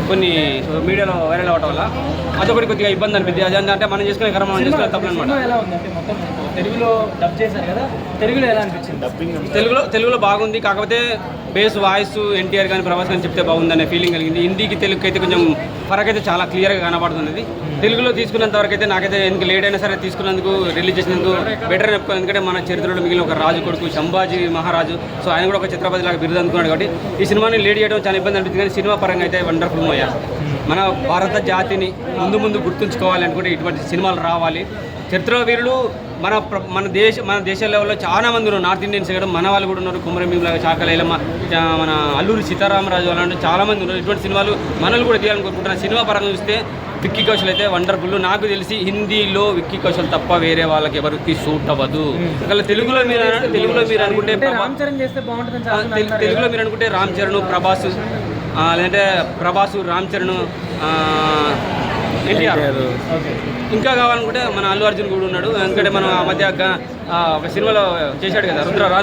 కొన్ని మీడియాలో వైరల్ అవ్వడం వల్ల అదొకటి కొద్దిగా ఇబ్బంది అనిపించింది. అది అంటే మనం చేసుకునే కర్మ మనం చేసుకునే తప్పు అనమాట. ఎలా ఉంది అంటే మొత్తం తెలుగులో డబ్ చేశారు కదా, తెలుగులో ఎలా అనిపించింది? తెలుగులో బాగుంది. కాకపోతే బేస్ వాయిస్ ఎన్టీఆర్ కానీ ప్రభాస్ కానీ చెప్తే బాగుందనే ఫీలింగ్ కలిగింది. హిందీకి తెలుగుకి అయితే కొంచెం ఫరక్ అయితే చాలా క్లియర్గా కనబడుతున్నది. తెలుగులో తీసుకున్నంత వరకు అయితే నాకైతే ఎందుకు లేట్ అయినా సరే తీసుకున్నందుకు రిలీజ్ చేసినందుకు బెటర్ చెప్పుకోవాలి. ఎందుకంటే మన చరిత్రలో మిగిలిన ఒక రాజు కొడుకు సంభాజీ మహారాజు. సో ఆయన కూడా ఒక ఛత్రపతి లాగా బిరుదు అందుకున్నాడు. కాబట్టి ఈ సినిమాని లేట్ చేయడం చాలా ఇబ్బంది అనిపించింది. కానీ సినిమా పరంగా అయితే వండర్ఫుల్ మూవీ. మన భారత జాతిని ముందు గుర్తుంచుకోవాలి అనుకుంటే ఇటువంటి సినిమాలు రావాలి. చరిత్ర వీరులు మన దేశ లెవెల్లో చాలా మంది ఉన్నారు. నార్త్ ఇండియన్స్ కూడా మన వాళ్ళు కూడా ఉన్నారు. కుమరంభీంలాగా చాకలైలమ్మ, మన అల్లూరి సీతారామరాజు అలాంటి చాలామంది ఉన్నారు. ఇటువంటి సినిమాలు మనల్ని కూడా తీయాలని కోరుకుంటున్నాను. సినిమా పరంగా చూస్తే విక్కీ కౌశల్ అయితే వండర్ఫుల్. నాకు తెలిసి హిందీలో విక్కీ కౌశల్ తప్ప వేరే వాళ్ళకి ఎవరికి సూట్ అవ్వదు. తెలుగులో మీరు అనుకుంటే తెలుగులో మీరు అనుకుంటే రామ్ చరణ్, ప్రభాస్, లేదంటే ప్రభాస్, రామ్ చరణ్, ఎన్టీఆర్. ఇంకా కావాలనుకుంటే మన అల్లు అర్జున్ కూడా ఉన్నాడు. ఎందుకంటే మనం ఆ మధ్య ఒక సినిమాలో చేశాడు కదా,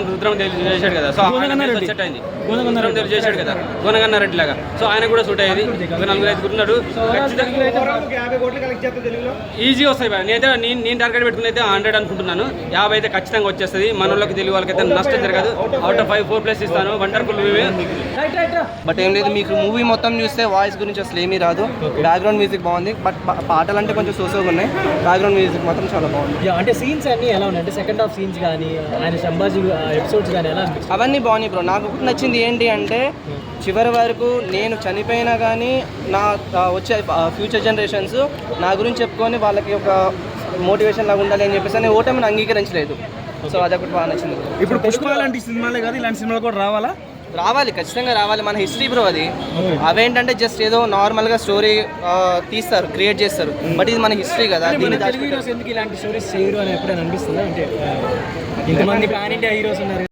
రుద్రం చేశాడు కదా. సో సెట్ అయింది. చేశాడు కదా గోనగన్నారెడ్డి లాగా. సో ఆయన కూడా సూట్ అయ్యేది. ఒక 4-5 ఉన్నాడు. ఈజీ వస్తాయి. నేను టార్గెట్ పెట్టుకుని అయితే 100 అనుకుంటున్నాను. 50 అయితే ఖచ్చితంగా వచ్చేస్తుంది. మన వాళ్ళకి తెలుగు వాళ్ళకైతే నష్టం జరగదు. అవుట్ ఆఫ్ 5 4+ ఇస్తాను. Wonderful movie. బట్ ఏం లేదు, మీకు మూవీ మొత్తం చూస్తే వాయిస్ గురించి అసలు ఏమీ రాదు. బ్యాక్గ్రౌండ్ మ్యూజిక్ బాగుంది. బట్ పాటలు అంటే కొంచెం సోసోగా ఉన్నాయి. బ్యాక్గ్రౌండ్ మ్యూజిక్ మాత్రం చాలా బాగుంది. అంటే సీన్స్ అన్ని ఎలా ఉన్నాయి? అంటే సెకండ్ హాఫ్ సీన్స్ కానీ ఆయన సంభాజీ ఎపిసోడ్స్ కానీ ఎలా అనిపించింది? అవన్నీ బాగున్నాయి బ్రో. నాకు నచ్చింది ఏంటి అంటే చివరి వరకు నేను చనిపోయినా కానీ నా వచ్చే ఫ్యూచర్ జనరేషన్స్ నా గురించి చెప్పుకొని వాళ్ళకి ఒక మోటివేషన్ లాగా ఉండాలి అని చెప్పేసి ఓటమిని అంగీకరించలేదు. సో అదొకటి బాగా నచ్చింది. ఇప్పుడు పుష్ప లాంటి సినిమాలే కాదు, ఇలాంటి సినిమాలు కూడా రావాలి, ఖచ్చితంగా రావాలి. మన హిస్టరీ బ్రో అది. అవేంటంటే జస్ట్ ఏదో నార్మల్గా స్టోరీ తీస్తారు, క్రియేట్ చేస్తారు. బట్ ఇది మన హిస్టరీ కదా. తెలుగు హీరోస్ ఎందుకు ఇలాంటి స్టోరీస్ చేయరు అని ఎప్పుడైనా అనిపిస్తుందా? అంటే ఇంతమంది పాన్ ఇండియా హీరోస్ ఉన్నారు.